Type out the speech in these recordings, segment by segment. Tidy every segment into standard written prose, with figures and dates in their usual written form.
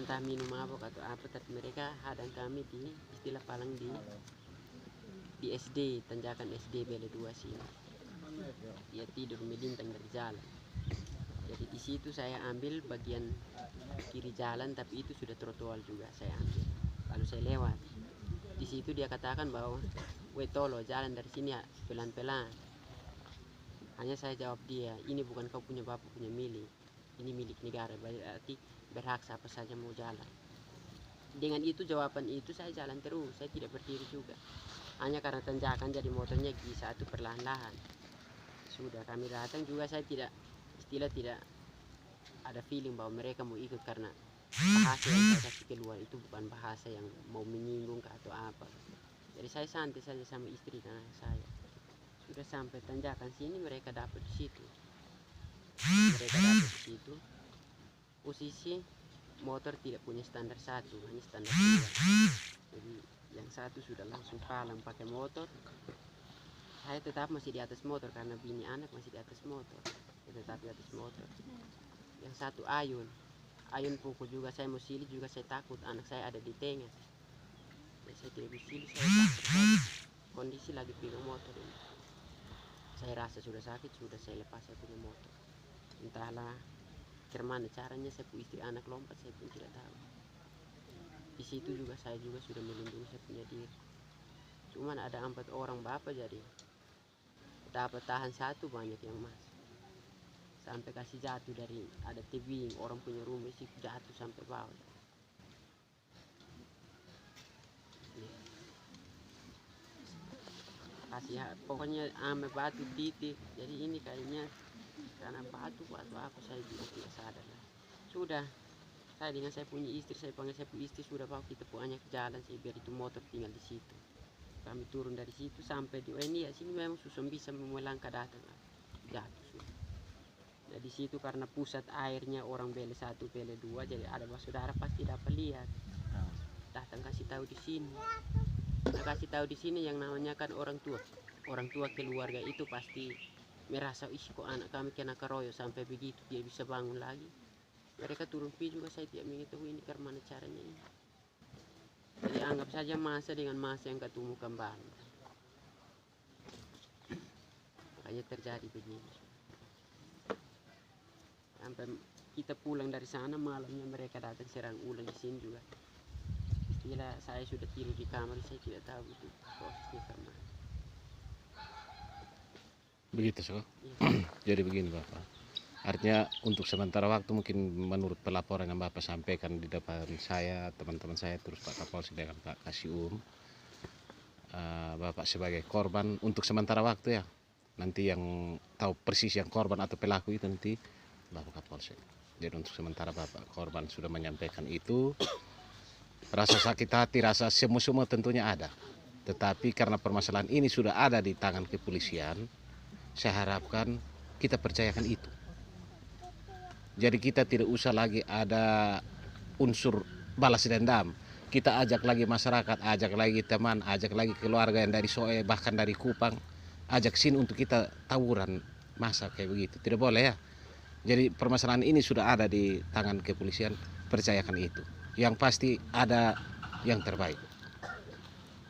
entah minum mabok atau apa, tapi mereka hadang kami di istilah Palang di SD, tanjakan SD Bele 2 sini. Dia tidur melintang dari jalan. Jadi di situ saya ambil bagian kiri jalan, tapi itu sudah trotoar juga saya ambil. Lalu saya lewat. Di situ dia katakan bahwa, "Weh tolo, jalan dari sini ya pelan-pelan." Hanya saya jawab dia, "Ini bukan kau punya bapak punya milik. Ini milik negara, berarti berhak siapa saja mau jalan." Dengan itu, jawaban itu saya jalan terus, saya tidak berdiri juga. Hanya karena tanjakan jadi motornya G1 perlahan-lahan. Sudah kami datang juga, saya tidak ada feeling bahwa mereka mau ikut, karena bahasa yang saya kasih keluar itu bukan bahasa yang mau menyinggung atau apa. Jadi saya santai saja sama istri dan anak saya. Sudah sampai tanjakan sini, mereka dapat di situ. Posisi motor tidak punya standar 1, hanya standar 2. Jadi yang satu sudah langsung palang pakai motor. Saya tetap masih di atas motor karena bini anak masih di atas motor. Saya tetap di atas motor. Yang satu ayun pukul juga, saya mau silih juga saya takut anak saya ada di tengah. Jadi saya tidak bisa silih, saya takut. Kondisi lagi pegang motor ini. Saya rasa sudah sakit, sudah saya lepas saya punya motor. Entahlah gimana caranya saya punya istri anak lompat, saya pun tidak tahu. Di situ juga saya juga sudah melindungi saya punya diri. Cuman ada 4 orang bapak, jadi dapat tahan satu, banyak yang masuk. Sampai kasih jatuh dari ada tebing orang punya rumah sih, jatuh sampai bawah. Kasih pokoknya ame batu titik. Jadi ini kayaknya karena batu apa, saya juga tidak sadar lah. Sudah saya dengan saya punya istri, saya panggil saya punya istri, sudah bawa kita punya ke jalan, saya biar itu motor tinggal di situ. Kami turun dari situ sampai di ini ya, sini memang susah bisa melangkah datang, jatuh sudah. Nah di situ karena pusat airnya orang Bele 1 Bele 2, jadi ada saudara pasti dapat lihat, datang kasih tahu di sini. Nah, kasih tahu di sini yang namanya kan orang tua keluarga itu pasti merasa, "Ih kok anak kami kena keroyok sampai begitu dia bisa bangun lagi." Mereka turun pi juga, saya tidak mengetahui ini karena caranya ini. Jadi anggap saja masa dengan masa yang ketemu kembali. Makanya terjadi begini. Sampai kita pulang dari sana malamnya mereka datang serang ulang di sini juga. Istilah saya sudah tidur di kamar, saya tidak tahu itu prosesnya kemana. Begitu so. Ya. Jadi begini Bapak, artinya untuk sementara waktu mungkin menurut pelaporan yang Bapak sampaikan di depan saya, teman-teman saya, terus Pak Kapolsek dengan Pak Kasium, Bapak sebagai korban untuk sementara waktu ya. Nanti yang tahu persis yang korban atau pelaku itu nanti Bapak Kapolsek. Jadi untuk sementara Bapak korban sudah menyampaikan itu. Rasa sakit hati, rasa semua tentunya ada. Tetapi karena permasalahan ini sudah ada di tangan kepolisian, saya harapkan kita percayakan itu. Jadi kita tidak usah lagi ada unsur balas dendam. Kita ajak lagi masyarakat, ajak lagi teman, ajak lagi keluarga yang dari Soe, bahkan dari Kupang, ajak sini untuk kita tawuran masa kayak begitu. Tidak boleh ya. Jadi permasalahan ini sudah ada di tangan kepolisian, percayakan itu. Yang pasti ada yang terbaik.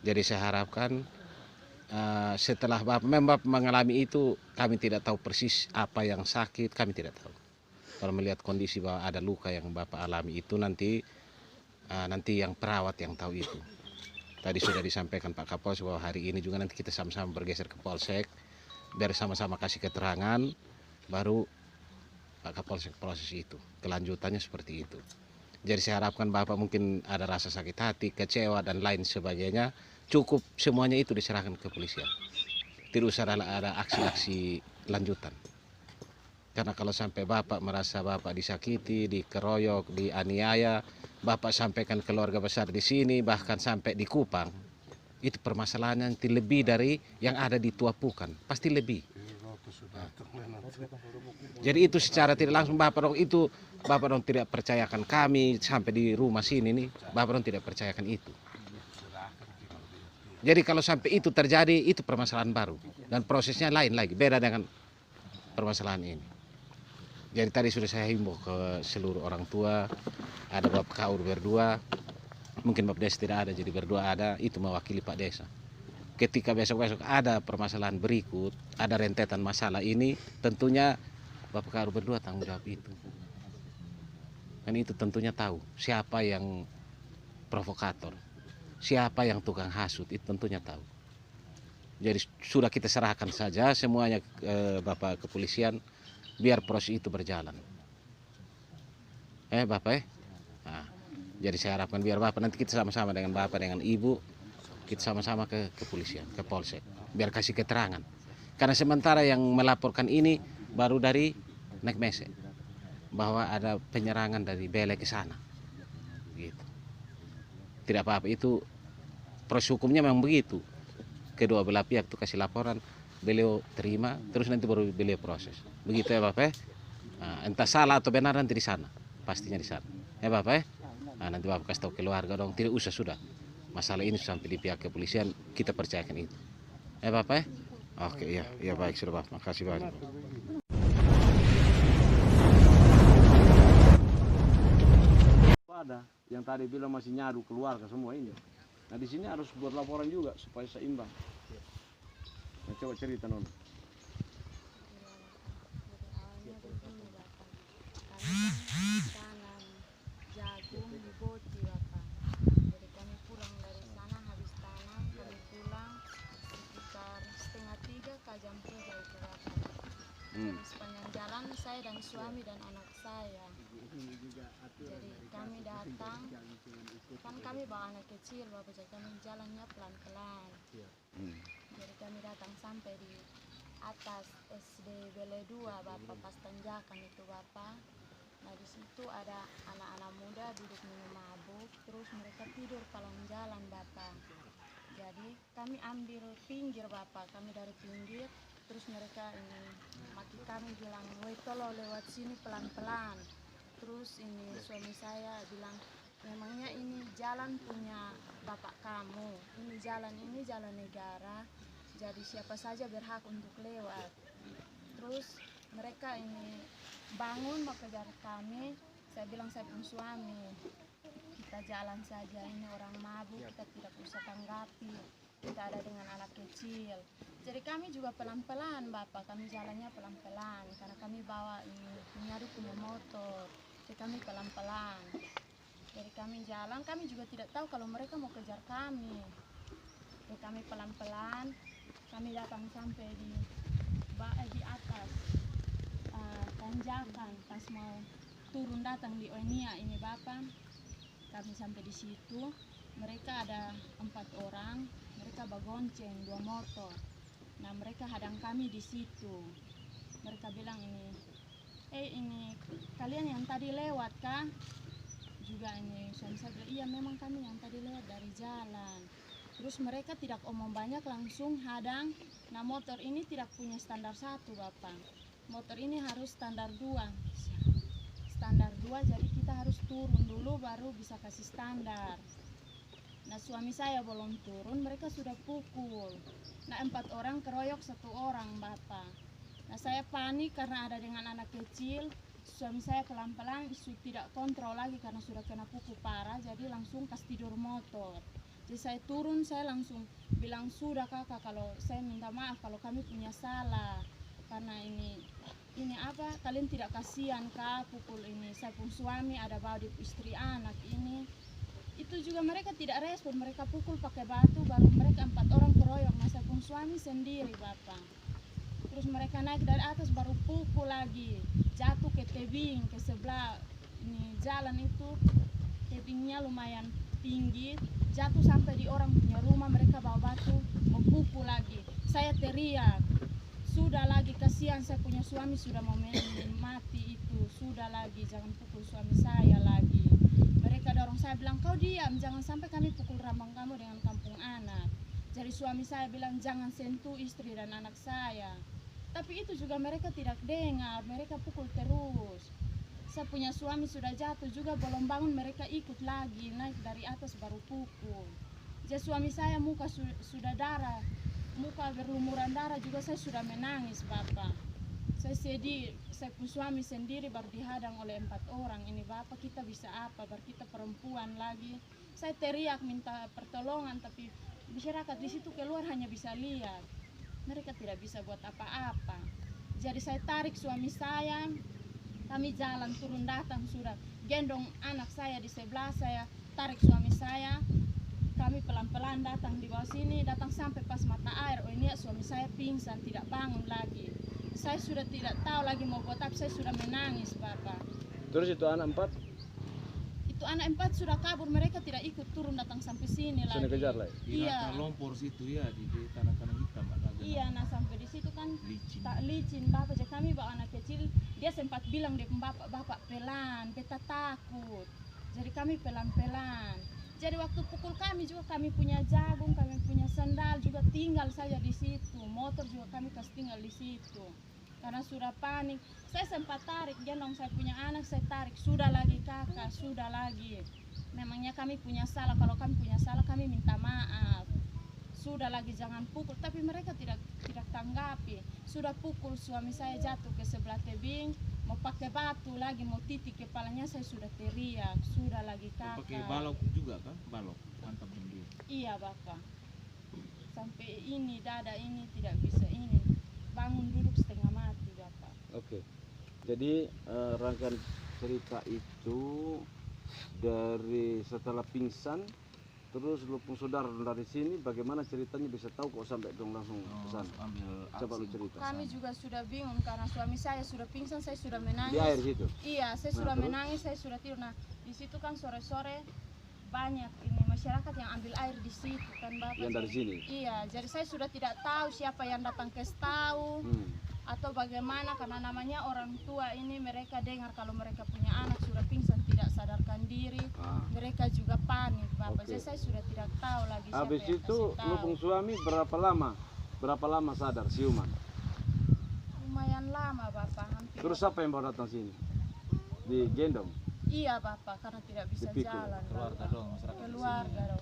Jadi saya harapkan setelah Bapak mengalami itu, kami tidak tahu persis apa yang sakit, kami tidak tahu. Kalau melihat kondisi bahwa ada luka yang Bapak alami itu, nanti yang perawat yang tahu itu. Tadi sudah disampaikan Pak Kapolsek bahwa hari ini juga nanti kita sama-sama bergeser ke Polsek, biar sama-sama kasih keterangan, baru Pak Kapolsek proses itu. Kelanjutannya seperti itu. Jadi saya harapkan Bapak mungkin ada rasa sakit hati, kecewa dan lain sebagainya, cukup semuanya itu diserahkan ke kepolisian. Tidak usah ada aksi-aksi lanjutan. Karena kalau sampai Bapak merasa Bapak disakiti, dikeroyok, dianiaya, Bapak sampaikan keluarga besar di sini, bahkan sampai di Kupang, itu permasalahan yang lebih dari yang ada di Tuapukan, pasti lebih. Jadi itu secara tidak langsung Bapak dong tidak percayakan kami sampai di rumah sini nih, Bapak dong tidak percayakan itu. Jadi kalau sampai itu terjadi, itu permasalahan baru dan prosesnya lain lagi, beda dengan permasalahan ini. Jadi tadi sudah saya himbau ke seluruh orang tua, ada Bapak Kaur berdua, mungkin Bapak Desa tidak ada, jadi berdua ada, itu mewakili Pak Desa. Ketika besok-besok ada permasalahan berikut, ada rentetan masalah ini, tentunya Bapak Kaur berdua tanggung jawab itu. Dan itu tentunya tahu siapa yang provokator, siapa yang tukang hasut, itu tentunya tahu. Jadi sudah kita serahkan saja semuanya Bapak Kepolisian, biar proses itu berjalan. Bapak Nah, jadi saya harapkan biar Bapak nanti kita sama-sama dengan Bapak dengan Ibu, kita sama-sama ke kepolisian, ke Polsek, biar kasih keterangan. Karena sementara yang melaporkan ini baru dari Nekmese, bahwa ada penyerangan dari Bele ke sana. Gitu. Tidak apa-apa, itu proses hukumnya memang begitu. Kedua belah pihak itu kasih laporan, beliau terima, terus nanti baru beliau proses. Begitu ya Bapak. Nah, entah salah atau benar nanti di sana, pastinya di sana. Ya Bapak. Nah, nanti Bapak kasih tahu keluarga dong, tidak usah sudah. Masalah ini sampai di pihak kepolisian, kita percayakan itu. Ya Bapak. Oke, ya baik sudah Bapak. Makasih banyak. Ada yang tadi bilang masih nyadu keluarga semua ini. Nah di sini harus buat laporan juga supaya seimbang. Nah, coba cerita non. Tanam jagung di Boci Bapak. Jadi kami pulang dari sana habis tanam, kami pulang sekitar 2:30 ke jam 3 itu Bapak. Jadi sepanjang jalan saya dan suami dan anak saya. Jadi kami datang, kan kami bawa anak kecil Bapak, jadi kami jalannya pelan-pelan. Jadi kami datang sampai di atas SD Bele 2 Bapak, pas tanjakan itu Bapak. Nah di situ ada anak-anak muda duduk minum mabuk, terus mereka tidur kolong jalan Bapak. Jadi kami ambil pinggir Bapak, kami dari pinggir, terus mereka ini maki kami bilang, woi tolong lewat sini pelan-pelan. Terus ini suami saya bilang, memangnya ini jalan punya bapak kamu, ini jalan negara, jadi siapa saja berhak untuk lewat. Terus mereka ini bangun mau kejar kami, saya bilang saya pun suami, kita jalan saja, ini orang mabuk, kita tidak usah tanggapi, kita ada dengan anak kecil. Jadi kami juga pelan-pelan Bapak, kami jalannya pelan-pelan, karena kami bawa ini nyari punya motor, jadi kami pelan-pelan. Jadi kami jalan, kami juga tidak tahu kalau mereka mau kejar kami. Jadi kami pelan-pelan, kami datang sampai di atas tanjakan, pas mau turun datang di Oenia ini Bapak. Kami sampai di situ, mereka ada 4 orang, mereka bagonceng 2 motor. Nah mereka hadang kami di situ. Mereka bilang ini kalian yang tadi lewat kah? Juga ini suami saya bilang, iya memang kami yang tadi lewat dari jalan. Terus mereka tidak omong banyak, langsung hadang. Nah motor ini tidak punya standar 1 Bapak, motor ini harus standar 2. Standar 2, jadi kita harus turun dulu baru bisa kasih standar. Nah suami saya belum turun, mereka sudah pukul. Nah 4 orang keroyok 1 orang Bapak. Nah saya panik karena ada dengan anak kecil. Suami saya pelan-pelan tidak kontrol lagi karena sudah kena pukul parah, jadi langsung kasih tidur motor. Jadi saya turun, saya langsung bilang, sudah kakak, kalau saya minta maaf kalau kami punya salah, karena ini apa, kalian tidak kasihan kak pukul ini, saya pun suami ada bawa di istri anak ini. Itu juga mereka tidak respon, mereka pukul pakai batu, baru mereka 4 orang keroyok, nah saya pun suami sendiri Bapak. Terus mereka naik dari atas baru pukul lagi, jatuh ke tebing ke sebelah ini jalan itu, tebingnya lumayan tinggi, jatuh sampai di orang punya rumah, mereka bawa batu mau pukul lagi. Saya teriak, sudah lagi, kasihan saya punya suami sudah mau mati itu, sudah lagi, jangan pukul suami saya lagi. Mereka dorong saya bilang, kau diam, jangan sampai kami pukul rambang kamu dengan kampung anak. Jadi suami saya bilang, jangan sentuh istri dan anak saya. Tapi itu juga mereka tidak dengar, mereka pukul terus. Saya punya suami sudah jatuh juga, belum bangun mereka ikut lagi, naik dari atas baru pukul. Jadi suami saya muka sudah darah, muka berlumuran darah juga, saya sudah menangis Bapak. Saya sedih, saya pun suami sendiri baru dihadang oleh 4 orang. Ini bapak, kita bisa apa? Baru kita perempuan lagi. Saya teriak minta pertolongan, tapi masyarakat di situ keluar hanya bisa lihat. Mereka tidak bisa buat apa-apa. Jadi saya tarik suami saya, kami jalan turun datang sudah gendong anak saya di sebelah saya, tarik suami saya, kami pelan-pelan datang di bawah sini, datang sampai pas mata air. Oh ini suami saya pingsan, tidak bangun lagi. Saya sudah tidak tahu lagi mau buat apa, saya sudah menangis bapak. Terus itu anak 4 Itu anak 4 sudah kabur, mereka tidak ikut turun datang sampai sini lagi. sana kejar lagi. Di Iya. lompor situ ya, di tanah-tanah hitam ada. Iya, nah sampai di situ kan Licin. tak licin bapak. Jadi kami bawa anak kecil, dia sempat bilang dia bapak pelan, beta takut. Jadi kami pelan-pelan. Jadi waktu pukul kami juga kami punya jagung, kami punya sandal juga tinggal saja di situ. Motor juga kami kasih tinggal di situ. Karena sudah panik. Saya sempat tarik, gendong saya punya anak, saya tarik. Sudah lagi kakak, sudah lagi. Memangnya kami punya salah, kalau kami punya salah kami minta maaf. Sudah lagi jangan pukul, tapi mereka tidak tanggapi. Sudah pukul suami saya jatuh ke sebelah tebing, mau pakai batu lagi, mau titik kepalanya, saya sudah teriak. Sudah lagi kakak. Pakai balok juga kan? Balok, mantap dia. Iya bapak. Sampai ini dada ini tidak bisa ini. Bangun duduk setengah mati bapak. Oke. Jadi rangkaian cerita itu dari setelah pingsan, terus lu pun saudara dari sini, bagaimana ceritanya bisa tahu kok sampai dong langsung ke sana? Ambil Coba lu aksi. cerita. Kami juga sudah bingung karena suami saya sudah pingsan, saya sudah Di menangis. air situ. Iya, saya Nah, sudah terus? menangis, saya sudah tidur. Nah, di situ kan sore-sore banyak ini masyarakat yang ambil air di situ kan bapak. Yang dari sini. Iya, jadi saya sudah tidak tahu siapa yang datang ke tahu atau bagaimana, karena namanya orang tua ini mereka dengar kalau mereka punya anak sudah pingsan tidak sadarkan diri, Ah. mereka juga panik bapak. Oke. Jadi saya sudah tidak tahu lagi siapa Habis yang itu kasih lu tahu. pun suami berapa lama sadar siuman? Lumayan lama bapak, hampir. Terus siapa yang bawa datang sini? Digendong. Iya bapak, karena tidak bisa Dipikul. jalan. Keluarga Bapak. dong, masyarakat di Keluarga sini.